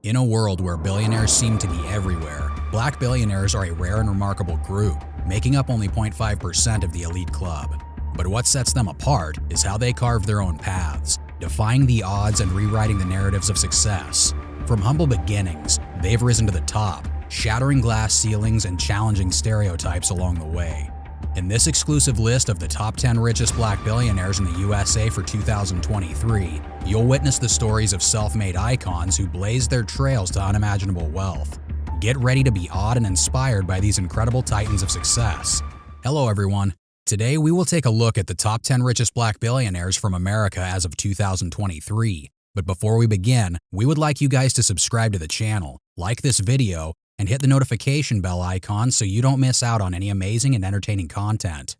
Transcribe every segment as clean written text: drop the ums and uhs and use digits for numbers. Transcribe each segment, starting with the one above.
In a world where billionaires seem to be everywhere, Black billionaires are a rare and remarkable group, making up only 0.5% of the elite club. But what sets them apart is how they carve their own paths, defying the odds and rewriting the narratives of success. From humble beginnings, they've risen to the top, shattering glass ceilings and challenging stereotypes along the way. In this exclusive list of the top 10 richest Black billionaires in the USA for 2023, you'll witness the stories of self-made icons who blazed their trails to unimaginable wealth. Get ready to be awed and inspired by these incredible titans of success. Hello everyone. Today we will take a look at the top 10 richest Black billionaires from America as of 2023. But before we begin, we would like you guys to subscribe to the channel, like this video, and hit the notification bell icon so you don't miss out on any amazing and entertaining content.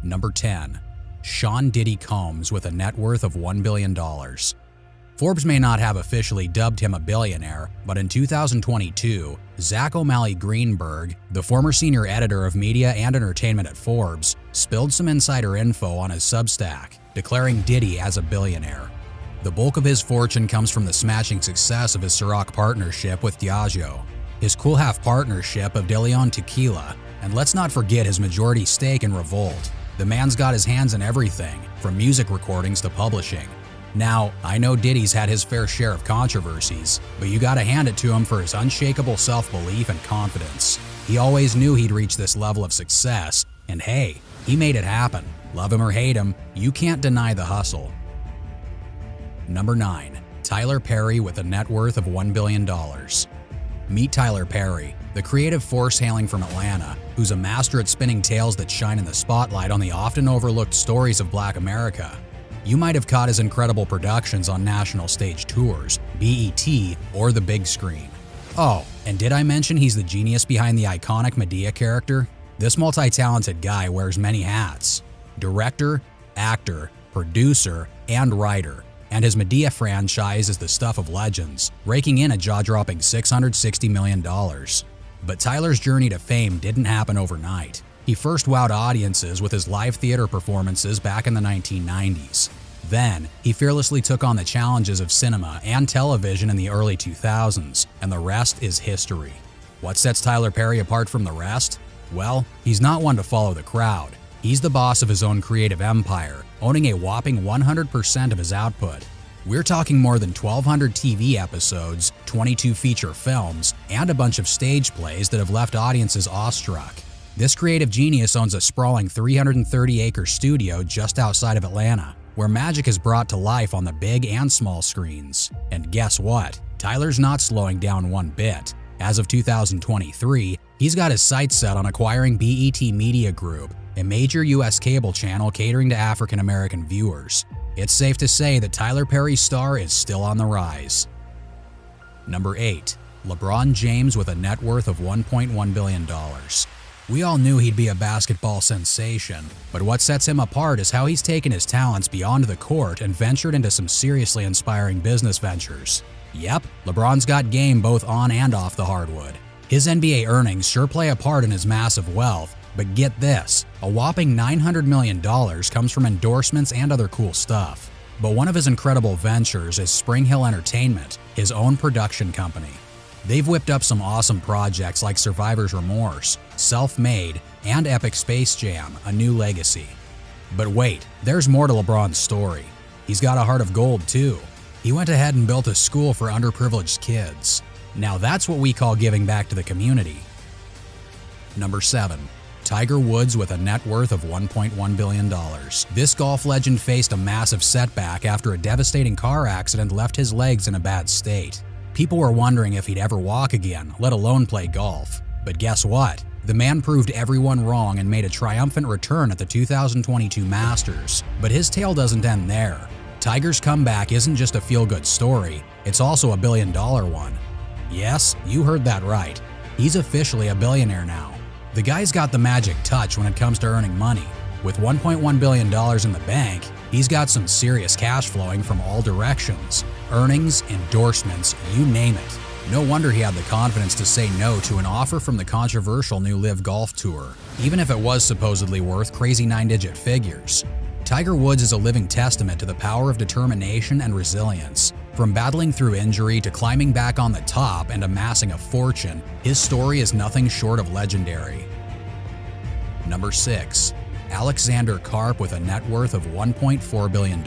Number 10. Sean Diddy Combs with a net worth of $1 billion. Forbes may not have officially dubbed him a billionaire, but in 2022, Zach O'Malley Greenberg, the former senior editor of media and entertainment at Forbes, spilled some insider info on his Substack, declaring Diddy as a billionaire. The bulk of his fortune comes from the smashing success of his Ciroc partnership with Diageo, his Cool Half partnership of De Leon Tequila, and let's not forget his majority stake in Revolt. The man's got his hands in everything, from music recordings to publishing. Now, I know Diddy's had his fair share of controversies, but you gotta hand it to him for his unshakable self-belief and confidence. He always knew he'd reach this level of success, and hey, he made it happen. Love him or hate him, you can't deny the hustle. Number 9. Tyler Perry with a net worth of $1 billion. Meet Tyler Perry, the creative force hailing from Atlanta, who's a master at spinning tales that shine in the spotlight on the often overlooked stories of Black America. You might have caught his incredible productions on national stage tours, BET, or the big screen. Oh, and did I mention he's the genius behind the iconic Madea character? This multi-talented guy wears many hats: director, actor, producer, and writer. And his Madea franchise is the stuff of legends, raking in a jaw-dropping $660 million. But Tyler's journey to fame didn't happen overnight. He first wowed audiences with his live theater performances back in the 1990s. Then, he fearlessly took on the challenges of cinema and television in the early 2000s, and the rest is history. What sets Tyler Perry apart from the rest? Well, he's not one to follow the crowd. He's the boss of his own creative empire, owning a whopping 100% of his output. We're talking more than 1,200 TV episodes, 22 feature films, and a bunch of stage plays that have left audiences awestruck. This creative genius owns a sprawling 330-acre studio just outside of Atlanta, where magic is brought to life on the big and small screens. And guess what? Tyler's not slowing down one bit. As of 2023, he's got his sights set on acquiring BET Media Group, a major U.S. cable channel catering to African American viewers. It's safe to say that Tyler Perry's star is still on the rise. Number 8. LeBron James with a net worth of $1.1 billion. We all knew he'd be a basketball sensation, but what sets him apart is how he's taken his talents beyond the court and ventured into some seriously inspiring business ventures. Yep, LeBron's got game both on and off the hardwood. His NBA earnings sure play a part in his massive wealth, but get this, a whopping $900 million comes from endorsements and other cool stuff. But one of his incredible ventures is Spring Hill Entertainment, his own production company. They've whipped up some awesome projects like Survivor's Remorse, Self-Made, and Epic Space Jam: A New Legacy. But wait, there's more to LeBron's story. He's got a heart of gold too. He went ahead and built a school for underprivileged kids. Now that's what we call giving back to the community. Number 7. Tiger Woods with a net worth of $1.1 billion. This golf legend faced a massive setback after a devastating car accident left his legs in a bad state. People were wondering if he'd ever walk again, let alone play golf. But guess what? The man proved everyone wrong and made a triumphant return at the 2022 Masters. But his tale doesn't end there. Tiger's comeback isn't just a feel-good story, it's also a billion-dollar one. Yes, you heard that right. He's officially a billionaire now. The guy's got the magic touch when it comes to earning money. With $1.1 billion in the bank, he's got some serious cash flowing from all directions. Earnings, endorsements, you name it. No wonder he had the confidence to say no to an offer from the controversial new LIV Golf Tour, even if it was supposedly worth crazy 9-digit figures. Tiger Woods is a living testament to the power of determination and resilience. From battling through injury to climbing back on the top and amassing a fortune, his story is nothing short of legendary. Number 6. Alexander Karp with a net worth of $1.4 billion.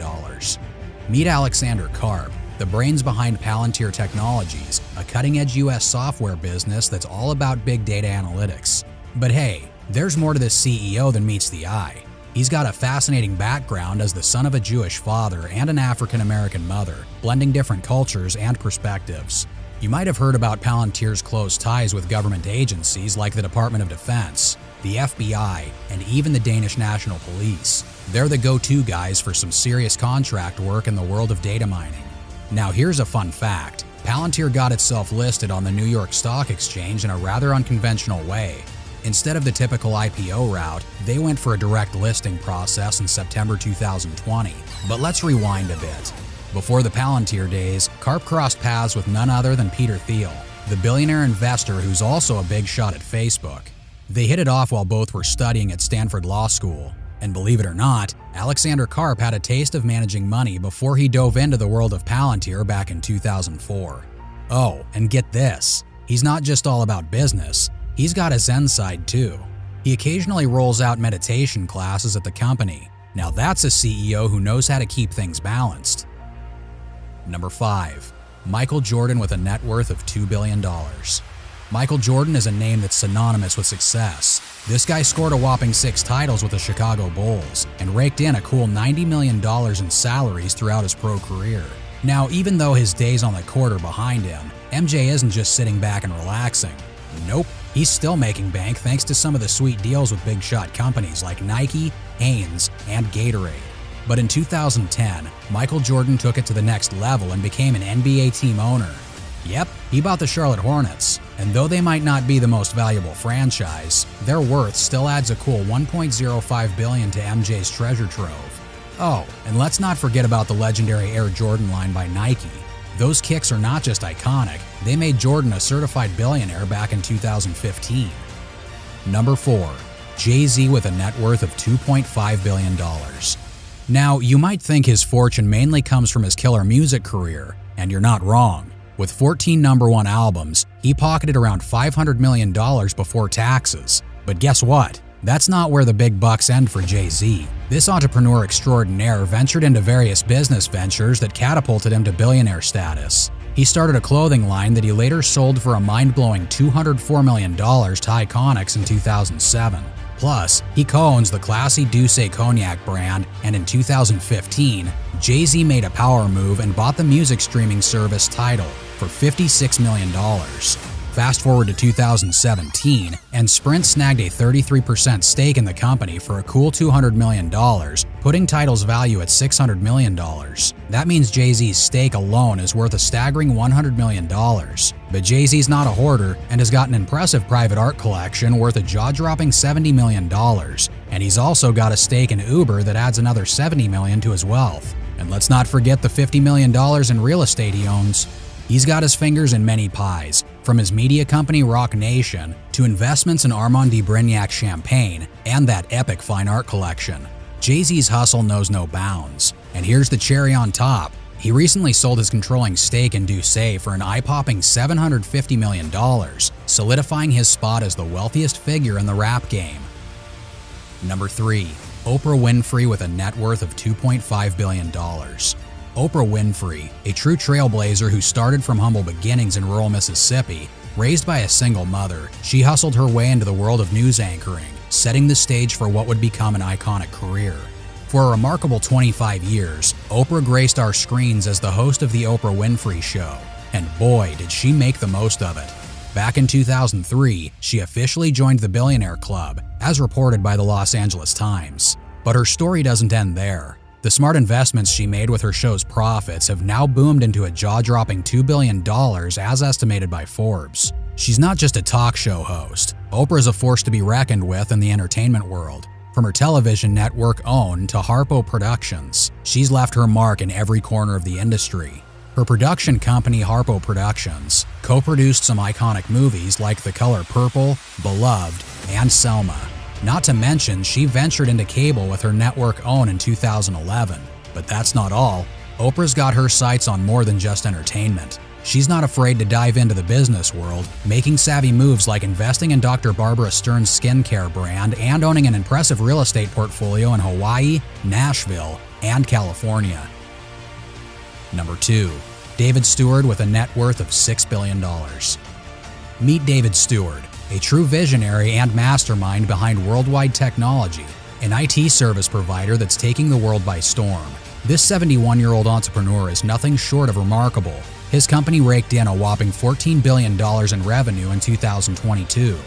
Meet Alexander Karp, the brains behind Palantir Technologies, a cutting-edge US software business that's all about big data analytics. But hey, there's more to this CEO than meets the eye. He's got a fascinating background as the son of a Jewish father and an African-American mother, blending different cultures and perspectives. You might have heard about Palantir's close ties with government agencies like the Department of Defense, the FBI, and even the Danish National Police. They're the go-to guys for some serious contract work in the world of data mining. Now here's a fun fact. Palantir got itself listed on the New York Stock Exchange in a rather unconventional way. Instead of the typical IPO route, they went for a direct listing process in September 2020. But let's rewind a bit. Before the Palantir days, Karp crossed paths with none other than Peter Thiel, the billionaire investor who's also a big shot at Facebook. They hit it off while both were studying at Stanford Law School. And believe it or not, Alexander Karp had a taste of managing money before he dove into the world of Palantir back in 2004. Oh, and get this, he's not just all about business. He's got a Zen side too. He occasionally rolls out meditation classes at the company. Now that's a CEO who knows how to keep things balanced. Number 5. Michael Jordan with a net worth of $2 billion. Michael Jordan is a name that's synonymous with success. This guy scored a whopping 6 titles with the Chicago Bulls and raked in a cool $90 million in salaries throughout his pro career. Now, even though his days on the court are behind him, MJ isn't just sitting back and relaxing. Nope, he's still making bank thanks to some of the sweet deals with big shot companies like Nike, Hanes, and Gatorade. But in 2010, Michael Jordan took it to the next level and became an NBA team owner. Yep, he bought the Charlotte Hornets, and though they might not be the most valuable franchise, their worth still adds a cool $1.05 billion to MJ's treasure trove. Oh, and let's not forget about the legendary Air Jordan line by Nike. Those kicks are not just iconic, they made Jordan a certified billionaire back in 2015. Number 4. Jay-Z with a net worth of $2.5 billion. Now, you might think his fortune mainly comes from his killer music career, and you're not wrong. With 14 #1 albums, he pocketed around $500 million before taxes. But guess what? That's not where the big bucks end for Jay-Z. This entrepreneur extraordinaire ventured into various business ventures that catapulted him to billionaire status. He started a clothing line that he later sold for a mind-blowing $204 million to Iconics in 2007. Plus, he co-owns the classy Douce Cognac brand, and in 2015, Jay-Z made a power move and bought the music streaming service Tidal for $56 million. Fast forward to 2017, and Sprint snagged a 33% stake in the company for a cool $200 million, putting Tidal's value at $600 million. That means Jay-Z's stake alone is worth a staggering $100 million. But Jay-Z's not a hoarder and has got an impressive private art collection worth a jaw-dropping $70 million. And he's also got a stake in Uber that adds another $70 million to his wealth. And let's not forget the $50 million in real estate he owns. He's got his fingers in many pies, from his media company Roc Nation to investments in Armand de Brignac champagne and that epic fine art collection. Jay-Z's hustle knows no bounds. And here's the cherry on top. He recently sold his controlling stake in Douce for an eye-popping $750 million, solidifying his spot as the wealthiest figure in the rap game. Number 3. Oprah Winfrey with a net worth of $2.5 billion. Oprah Winfrey, a true trailblazer who started from humble beginnings in rural Mississippi, raised by a single mother, she hustled her way into the world of news anchoring, setting the stage for what would become an iconic career. For a remarkable 25 years, Oprah graced our screens as the host of The Oprah Winfrey Show, and boy, did she make the most of it. Back in 2003, she officially joined the Billionaire Club, as reported by the Los Angeles Times. But her story doesn't end there. The smart investments she made with her show's profits have now boomed into a jaw-dropping $2 billion as estimated by Forbes. She's not just a talk show host. Oprah's a force to be reckoned with in the entertainment world. From her television network OWN to Harpo Productions, she's left her mark in every corner of the industry. Her production company Harpo Productions co-produced some iconic movies like The Color Purple, Beloved, and Selma. Not to mention, she ventured into cable with her network OWN in 2011. But that's not all. Oprah's got her sights on more than just entertainment. She's not afraid to dive into the business world, making savvy moves like investing in Dr. Barbara Stern's skincare brand and owning an impressive real estate portfolio in Hawaii, Nashville, and California. Number 2. David Stewart with a net worth of $6 billion. Meet David Stewart, a true visionary and mastermind behind Worldwide Technology, an IT service provider that's taking the world by storm. This 71-year-old entrepreneur is nothing short of remarkable. His company raked in a whopping $14 billion in revenue in 2022.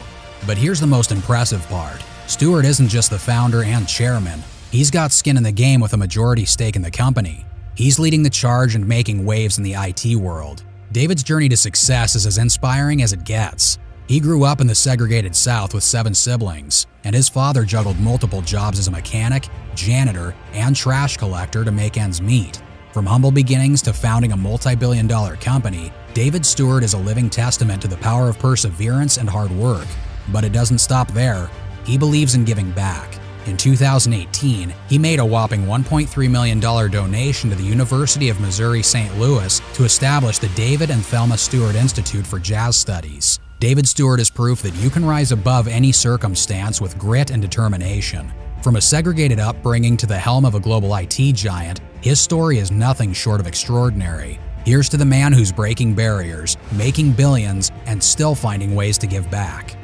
But here's the most impressive part. Stewart isn't just the founder and chairman. He's got skin in the game with a majority stake in the company. He's leading the charge and making waves in the IT world. David's journey to success is as inspiring as it gets. He grew up in the segregated South with 7 siblings, and his father juggled multiple jobs as a mechanic, janitor, and trash collector to make ends meet. From humble beginnings to founding a multi-billion-dollar company, David Stewart is a living testament to the power of perseverance and hard work. But it doesn't stop there. He believes in giving back. In 2018, he made a whopping $1.3 million donation to the University of Missouri-St. Louis to establish the David and Thelma Stewart Institute for Jazz Studies. David Stewart is proof that you can rise above any circumstance with grit and determination. From a segregated upbringing to the helm of a global IT giant, his story is nothing short of extraordinary. Here's to the man who's breaking barriers, making billions, and still finding ways to give back.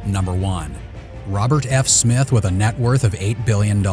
Number 1. Robert F. Smith with a net worth of $8 billion.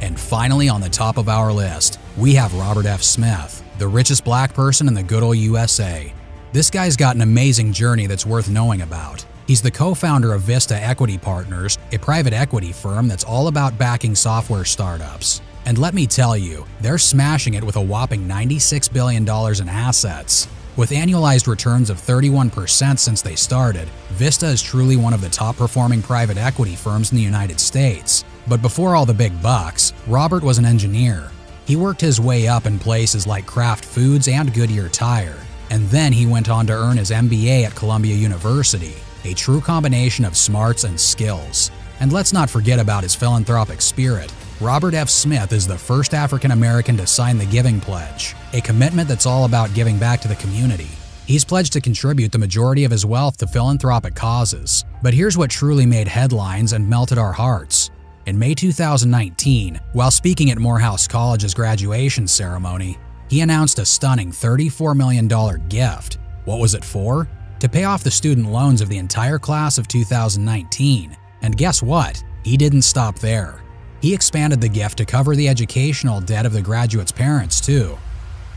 And finally, on the top of our list, we have Robert F. Smith, the richest black person in the good old USA. This guy's got an amazing journey that's worth knowing about. He's the co-founder of Vista Equity Partners, a private equity firm that's all about backing software startups. And let me tell you, they're smashing it with a whopping $96 billion in assets. With annualized returns of 31% since they started, Vista is truly one of the top-performing private equity firms in the United States. But before all the big bucks, Robert was an engineer. He worked his way up in places like Kraft Foods and Goodyear Tire. And then he went on to earn his MBA at Columbia University, a true combination of smarts and skills. And let's not forget about his philanthropic spirit. Robert F. Smith is the first African American to sign the Giving Pledge, a commitment that's all about giving back to the community. He's pledged to contribute the majority of his wealth to philanthropic causes. But here's what truly made headlines and melted our hearts. In May 2019, while speaking at Morehouse College's graduation ceremony, he announced a stunning $34 million gift. What was it for? To pay off the student loans of the entire class of 2019. And guess what? He didn't stop there. He expanded the gift to cover the educational debt of the graduates' parents, too.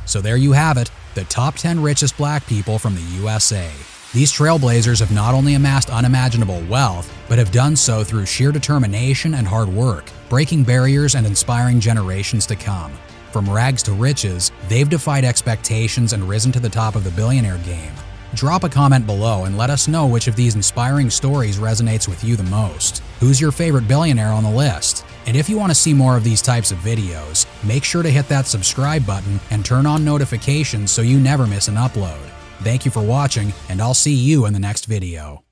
So there you have it, the top 10 richest black people from the USA. These trailblazers have not only amassed unimaginable wealth, but have done so through sheer determination and hard work, breaking barriers and inspiring generations to come. From rags to riches, they've defied expectations and risen to the top of the billionaire game. Drop a comment below and let us know which of these inspiring stories resonates with you the most. Who's your favorite billionaire on the list? And if you want to see more of these types of videos, make sure to hit that subscribe button and turn on notifications so you never miss an upload. Thank you for watching, and I'll see you in the next video.